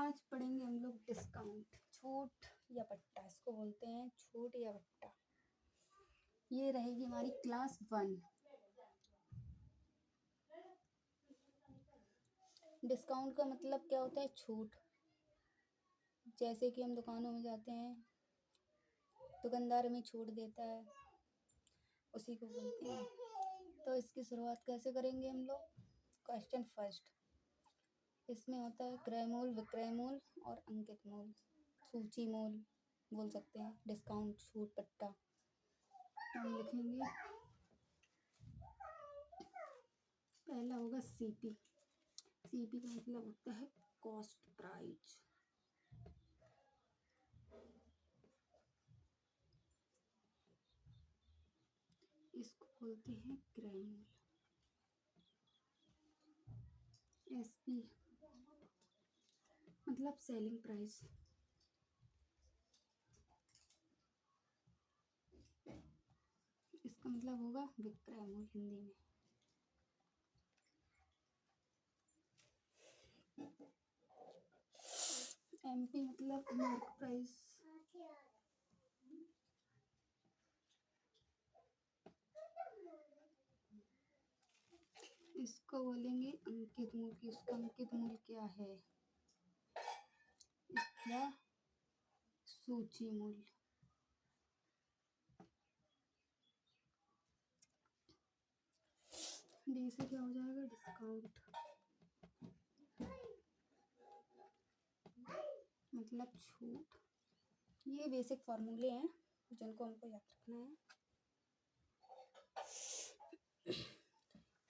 आज पढ़ेंगे हम लोग डिस्काउंट, छूट या पट्टा। इसको बोलते हैं छूट या पट्टा। ये रहेगी हमारी क्लास 1। डिस्काउंट का मतलब क्या होता है? छूट। जैसे कि हम दुकानों में जाते हैं, दुकानदार हमें छूट देता है, उसी को बोलते हैं। तो इसकी शुरुआत कैसे करेंगे हम लोग? Question first. इसमें होता है क्रय मूल, विक्रय मूल और अंकित मूल, सूची मूल बोल सकते हैं। डिस्काउंट, छूट, पट्टा। तो हम लिखेंगे, पहला होगा सीपी। सीपी का मतलब होता है कॉस्ट प्राइस। इसको बोलते हैं क्रय मूल। एसपी मतलब सेलिंग प्राइस। इसका मतलब होगा विक्रय मूल हिंदी में। एमपी मतलब मार्क प्राइस। इसको बोलेंगे अंकित मूल की। उसका अंकित मूल क्या है? इसका सूची मूल। डी से क्या हो जाएगा? डिस्काउंट मतलब छूट। ये बेसिक फॉर्मूले हैं जिनको हमको याद रखना है।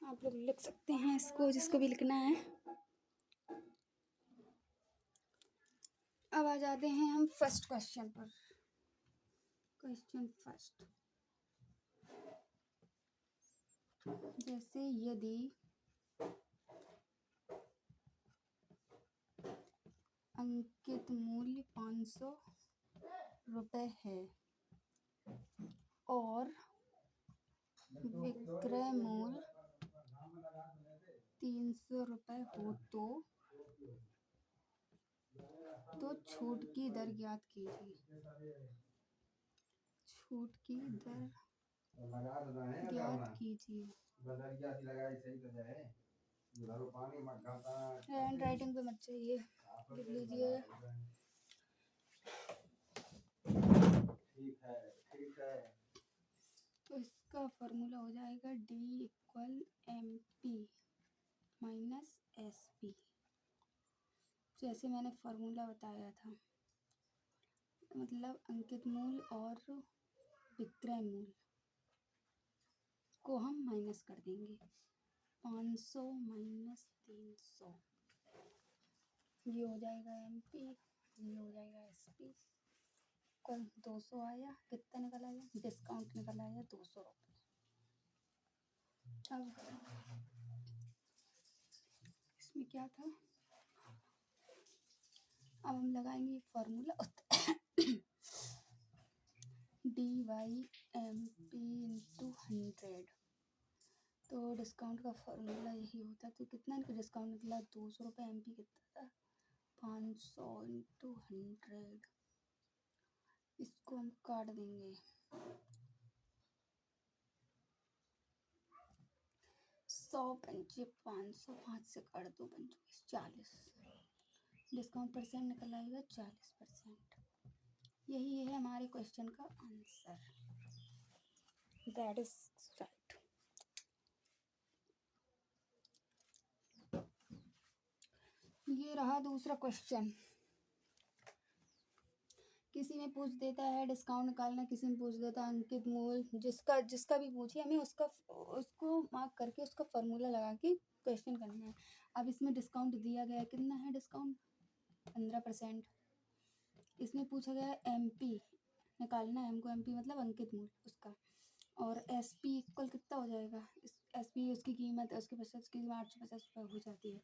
आप लोग लिख सकते हैं इसको, जिसको भी लिखना है। अब आ जाते हैं हम फर्स्ट क्वेश्चन पर। क्वेश्चन फर्स्ट, जैसे यदि अंकित मूल्य 500 रुपये है और विक्रय मूल्य 300 रुपये हो तो छूट की दर ज्ञात कीजिए। छूट की दर ज्ञात कीजिए। हैंड राइटिंग पे मत चाहिए, लिख लीजिए। ठीक है। तो इसका फॉर्मूला हो जाएगा D = MP माइनस SP। जैसे मैंने फॉर्मूला बताया था, मतलब अंकित मूल और विक्रय मूल को हम माइनस कर देंगे। 500 माइनस 300, ये हो जाएगा MP, ये हो जाएगा SP। कल 200 आया, कितना निकल आया? डिस्काउंट निकल आया 200 रुपये। अब इसमें क्या था? अब हम लगाएंगे एक फार्मूला DYMP/100। तो डिस्काउंट का फार्मूला यही होता है। तो कितना डिस्काउंट निकला? 200 रुपये। MP कितना था? 500 × 100। इसको हम काट देंगे। 100 पंचे 500, 5 से काट दो 25, 40। डिस्काउंट परसेंट निकल आएगा 40%। यही है हमारे क्वेश्चन का आंसर। That is right. ये रहा दूसरा क्वेश्चन। किसी में पूछ देता है डिस्काउंट निकालना, किसी में पूछ देता है अंकित मूल। जिसका भी पूछिए, हमें उसको मार्क करके उसका फॉर्मूला लगा के क्वेश्चन करना है। अब इसमें डिस्काउंट दिया गया है, कितना है डिस्काउंट? 15%। इसमें पूछा गया है MP निकालना है हमको। MP मतलब अंकित मूल उसका। और SP इक्वल कितना हो जाएगा? SP उसकी कीमत, उसके 50 की 850 रुपये हो जाती है।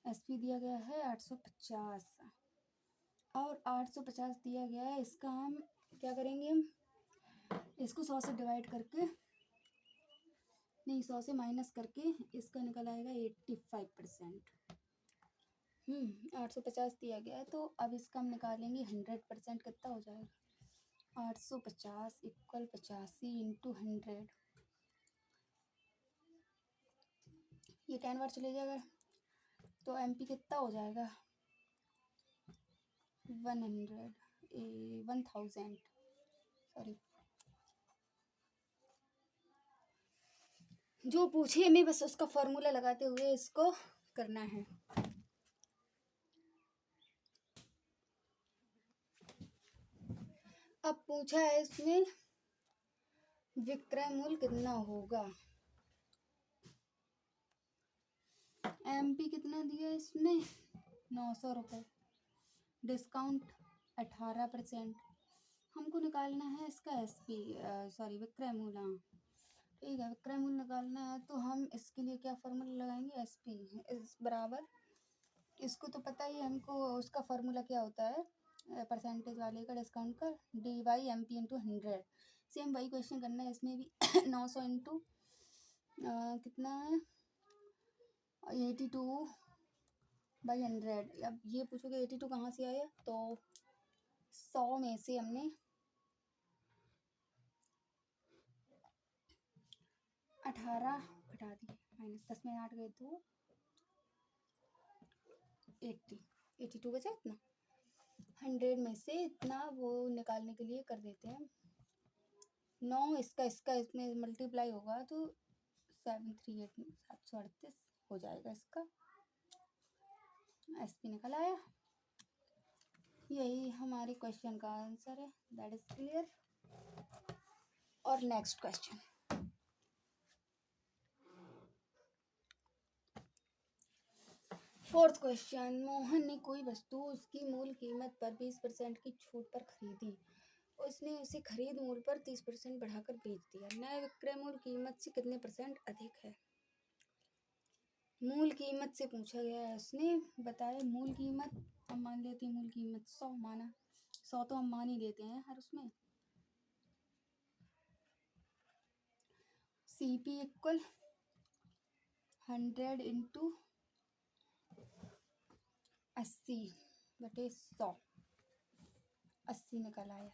SP दिया गया है 850 और 850 दिया गया है। इसका हम क्या करेंगे? हम इसको 100 से डिवाइड करके, नहीं 100 से माइनस करके इसका निकल आएगा 85%। 850 दिया गया है, तो अब इसका हम निकालेंगे 100%, कितना हो जाएगा 850 इक्वल 85 इंटू 100, ये 10 बार चले जाएगा तो MP कितना हो जाएगा 1000 सॉरी। जो पूछे हमें बस उसका फॉर्मूला लगाते हुए इसको करना है। अब पूछा है इसमें विक्रय मूल्य कितना होगा, MP कितना दिया है इसमें 900 रुपये, डिस्काउंट 18%, हमको निकालना है इसका SP सॉरी विक्रय मूल्य। हाँ ठीक है, विक्रय मूल्य निकालना है तो हम इसके लिए क्या फार्मूला लगाएंगे, SP इस बराबर, इसको तो पता ही है हमको, उसका फार्मूला क्या होता है परसेंटेज वाले का डिस्काउंट का, DY/MP इंटू 100। सेम वही क्वेश्चन करना है इसमें भी 900 इंटू कितना है 82/100। अब ये पूछोगे 82 कहाँ से आया, तो 100 में से हमने 18 घटा दिए, -10 में 8 गए तो 82 बचा इतना, 100 में से इतना वो निकालने के लिए कर देते हैं 9, इसका इसमें मल्टीप्लाई होगा तो 738 हो जाएगा, इसका SP निकल आया। यही हमारे क्वेश्चन का आंसर है, दैट इज क्लियर। और next question, fourth question, Mohan ने कोई वस्तु उसकी मूल कीमत पर 20% की छूट पर खरीदी, उसने उसे खरीद मूल्य पर 30% बढ़ाकर बेच दिया, नए विक्रय मूल्य कीमत से कितने % अधिक है। मूल कीमत से पूछा गया है, उसने बताया मूल कीमत, हम मान लेते हैं मूल कीमत 100 माना, 100 तो हम मान ही लेते हैं हर उसमें, CP इक्वल 100 इंटू 80/100, 80 निकल आया।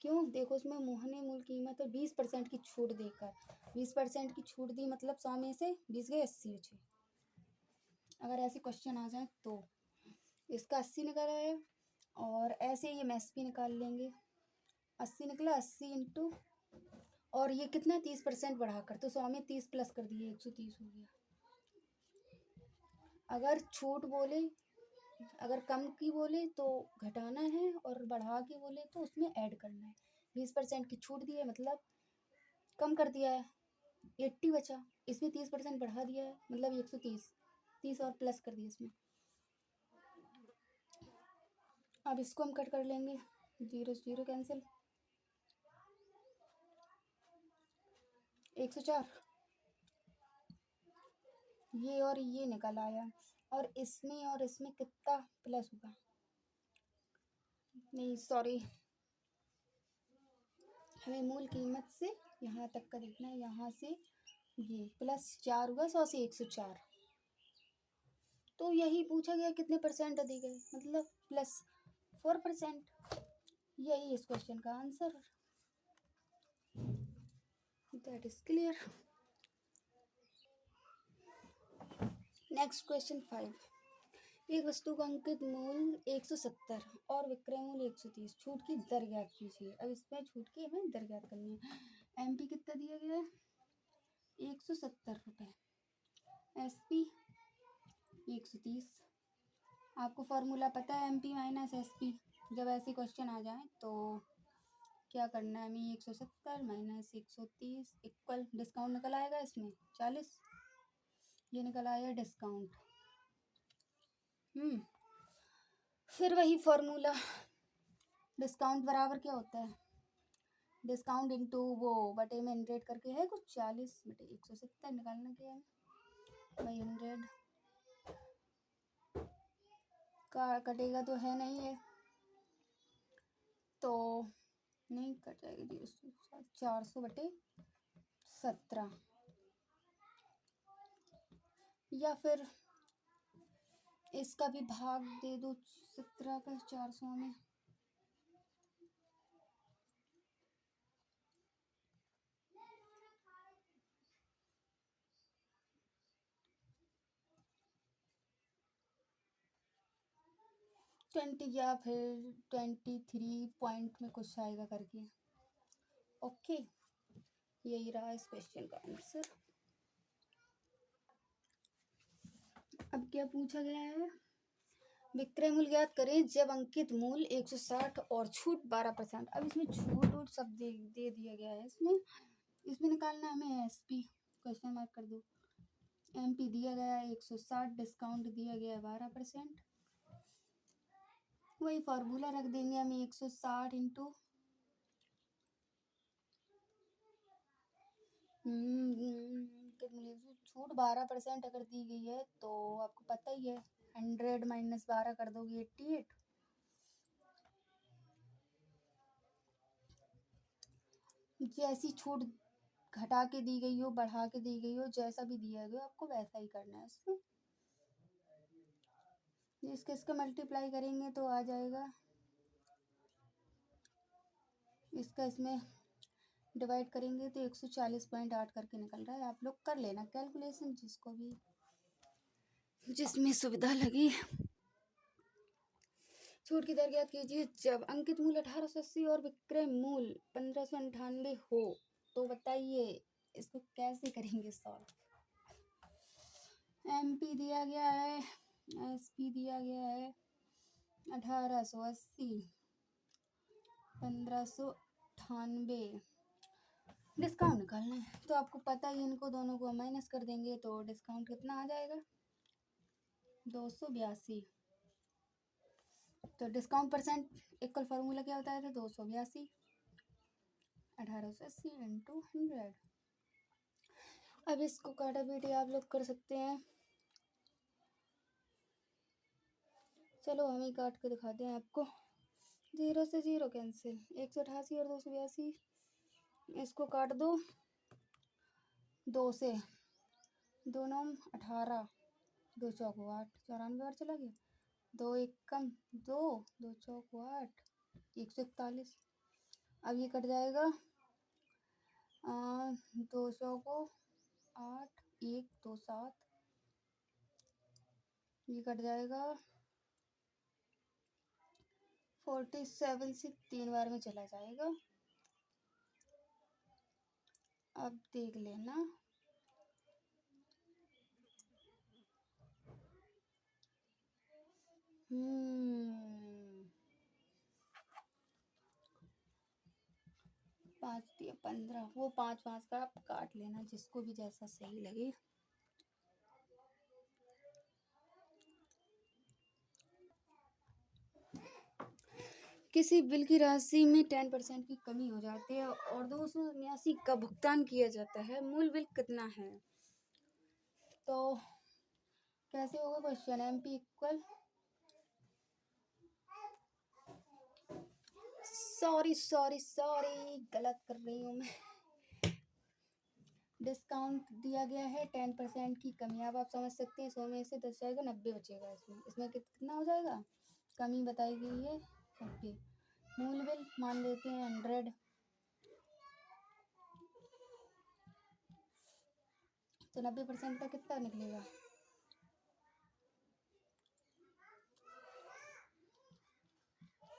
क्यों, देखो उसमें मोहन ने मूल कीमत पर 20% की छूट देकर, 20% की छूट दी मतलब 100 में से 20 गए 80 बचे। अगर ऐसे क्वेश्चन आ जाए तो इसका 80 निकल आया, और ऐसे ही हम SP निकाल लेंगे, 80 निकला, 80 इंटू, और ये कितना 30% बढ़ाकर, तो 100 में 30 प्लस कर दिए 130 हो गया। अगर छूट बोले, अगर कम की बोले तो घटाना है, और बढ़ा के बोले तो उसमें ऐड करना है। 20% की छूट दी है मतलब कम कर दिया है, 80 बचा, इसमें 30% बढ़ा दिया है मतलब 130, 30 और प्लस कर दिया इसमें। अब इसको हम कट कर लेंगे, 0 से 0 कैंसिल, 104, ये और ये निकल आया, और इसमें कितना प्लस होगा, नहीं सॉरी, हमें मूल कीमत से यहाँ तक का देखना है, यहाँ से ये +4 हुआ, 100 से 104, तो यही पूछा गया कितने % अधिक है, मतलब +4%, यही इस क्वेश्चन का answer, that is clear. Next question 5, एक वस्तु का अंकित मूल्य 170 और विक्रय मूल्य 130, छूट की दर ज्ञात कीजिए। अब इसमें छूट की हमें दर ज्ञात करनी है। MP कितना दिया गया है 170 रुपये, SP 130, आपको फॉर्मूला पता है MP माइनस SP, जब ऐसे क्वेश्चन आ जाए तो क्या करना है हमें, 170 माइनस 130 इक्वल, डिस्काउंट निकल आएगा इसमें 40, ये निकल आया डिस्काउंट। फिर वही फॉर्मूला, डिस्काउंट बराबर क्या होता है, डिस्काउंट इंटू वो बटे में 100 करके है कुछ, 40/170 निकालना क्या है, भाई 100 का कटेगा तो है नहीं है, तो नहीं कट जाएगी 400/17, या फिर इसका भी भाग दे दो 17 का 400 में। ट्वेंटी या फिर 23 पॉइंट में कुछ आएगा करके। ओके, यही रहा इस क्वेश्चन का आंसर। अब क्या पूछा गया है, विक्रय मूल्य ज्ञात करें जब अंकित मूल्य 160 और छूट 12%। अब इसमें छूट वूट सब दे दिया गया है। इसमें निकालना है हमें एसपी, क्वेश्चन मार्क कर दो। एमपी दिया गया है 160, डिस्काउंट दिया गया है 12%। वही फार्मूला रख देंगे हमें 160 इंटू छूट 12% अगर दी गई है तो आपको पता ही है 100 माइनस 12 कर दोगे 88। जैसी छूट घटा के दी गई हो, बढ़ा के दी गई हो, जैसा भी दिया गया आपको वैसा ही करना है इसमें। इसका मल्टीप्लाई करेंगे तो आ जाएगा, इसका इसमें डिवाइड करेंगे तो 140.8 करके निकल रहा है। आप लोग कर लेना कैलकुलेशन, जिसको भी जिसमें सुविधा लगी। छूट की दर ज्ञात कीजिए जब अंकित मूल्य 1880 और विक्रय मूल्य 1598 हो। तो बताइए इसको कैसे करेंगे सॉल्व। एमपी दिया गया है, एसपी दिया गया है 1880, 1598, डिस्काउंट निकालना है तो आपको पता ही, इनको दोनों को माइनस कर देंगे तो डिस्काउंट कितना आ जाएगा 282। तो डिस्काउंट परसेंट इक्वल फार्मूला क्या होता है, 282 1880 इंटू 100। अब इसको काटा पीटी आप लोग कर सकते हैं। चलो हम ही काट के दिखाते हैं आपको। 0 से 0 कैंसिल, 188 और 282 इसको काट दो 2 से, 2 9 18, 2 चौक 8, 94 बार चला गया, 2 1 कम 2, 2 चौक 8, 141। अब ये कट जाएगा 2 चौक 8, 1 2 7, ये कट जाएगा 47 से 3 बार में चला जाएगा। अब देख लेना, पाँच दिया 15, वो 5 का आप काट लेना, जिसको भी जैसा सही लगे। किसी बिल की राशि में 10% की कमी हो जाती है और 279 का भुगतान किया जाता है, मूल बिल कितना है। तो कैसे होगा क्वेश्चन, एमपी इक्वल, सॉरी गलत कर रही हूँ मैं। डिस्काउंट दिया गया है 10% की कमी। अब आप समझ सकते हैं 100 में से 10 जाएगा 90 बचेगा। इसमें कितना हो जाएगा, कमी बताई गई है 90। मूल बिल मान लेते हैं 100, तो 90% का कितना निकलेगा,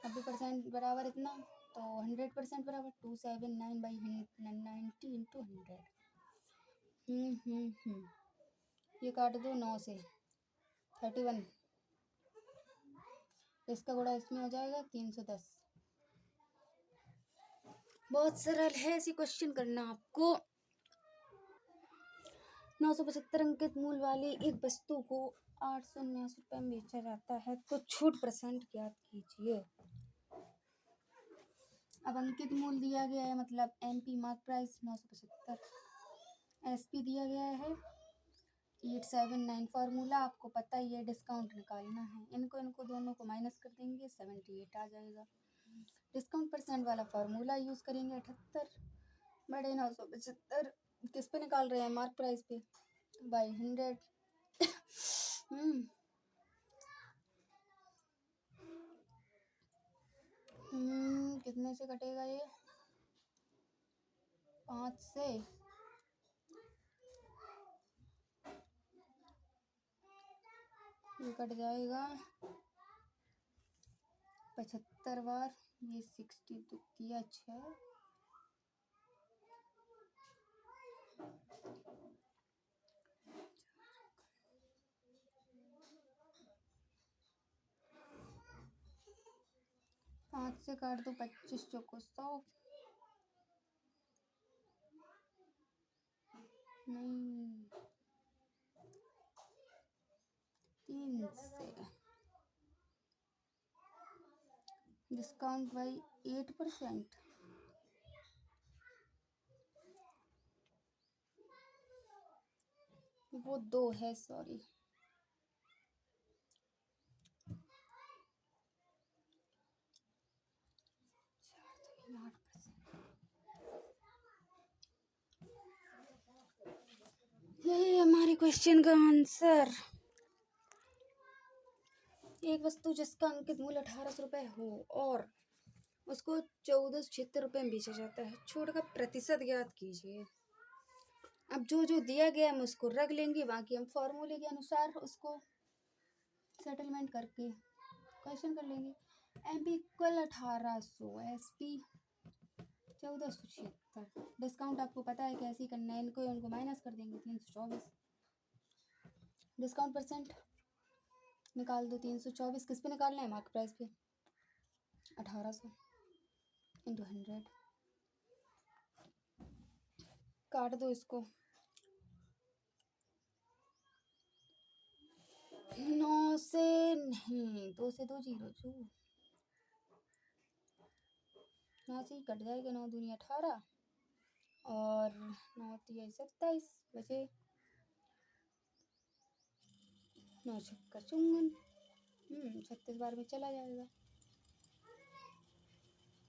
90% बराबर इतना, तो 100% बराबर 279/90 इंटू 100। ये काट दो 9 से 31, इसका गुणा इसमें हो जाएगा 310। बहुत सरल है, ऐसी क्वेश्चन करना आपको। 975 अंकित मूल्य वाली एक वस्तु को 879 रुपये में बेचा जाता है, तो छूट परसेंट ज्ञात कीजिए। अब अंकित मूल्य दिया गया है, मतलब एमपी मार्क प्राइस 975, एसपी दिया गया है 879, फार्मूला आपको पता ही है, डिस्काउंट निकालना है। इनको दोनों को माइनस कर देंगे 78 आ जाएगा। डिस्काउंट परसेंट वाला फार्मूला यूज़ करेंगे 78 बड़े 975, किस पे निकाल रहे हैं, मार्क प्राइस पे, बाई 100। कितने से कटेगा ये? 5 से ये कट जाएगा 75 बार, ये 60 तो किया 6, पाँच से काट दो 25 चौको 100, नहीं 3 से डिस्काउंट बाई 8%, वो 2 है, सॉरी। यही हमारे क्वेश्चन का आंसर। एक वस्तु जिसका अंकित मूल्य 1800 रुपये हो और उसको 1476 रुपये में बेचा जाता है, छूट का प्रतिशत ज्ञात कीजिए। अब जो जो दिया गया हम उसको रख लेंगे, बाकी हम फॉर्मूले के अनुसार उसको सेटलमेंट करके क्वेश्चन कर लेंगे। M P equal 1800, S P 1476। Discount आपको पता है कैसे करना है, इनको उनको माइनस कर देंगे 324। डिस्काउंट परसेंट निकाल दो, 324 किस पे निकालना है? मार्क प्राइस पे। 1800 इंटू 100, काट दो इसको। 9 से नहीं, 2 से 2 जीरो जो यहाँ से ही कट जाएगा। 9 दूनी 18 और 9 तिया 27 बचे 9 छक्का 54, 36 बार में चला जाएगा।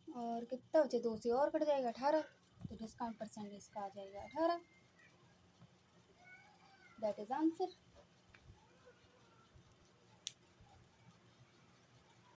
और कितना बचे? 2 से और कट जाएगा 18, तो डिस्काउंट परसेंट इसका आ जाएगा 18। That is answer.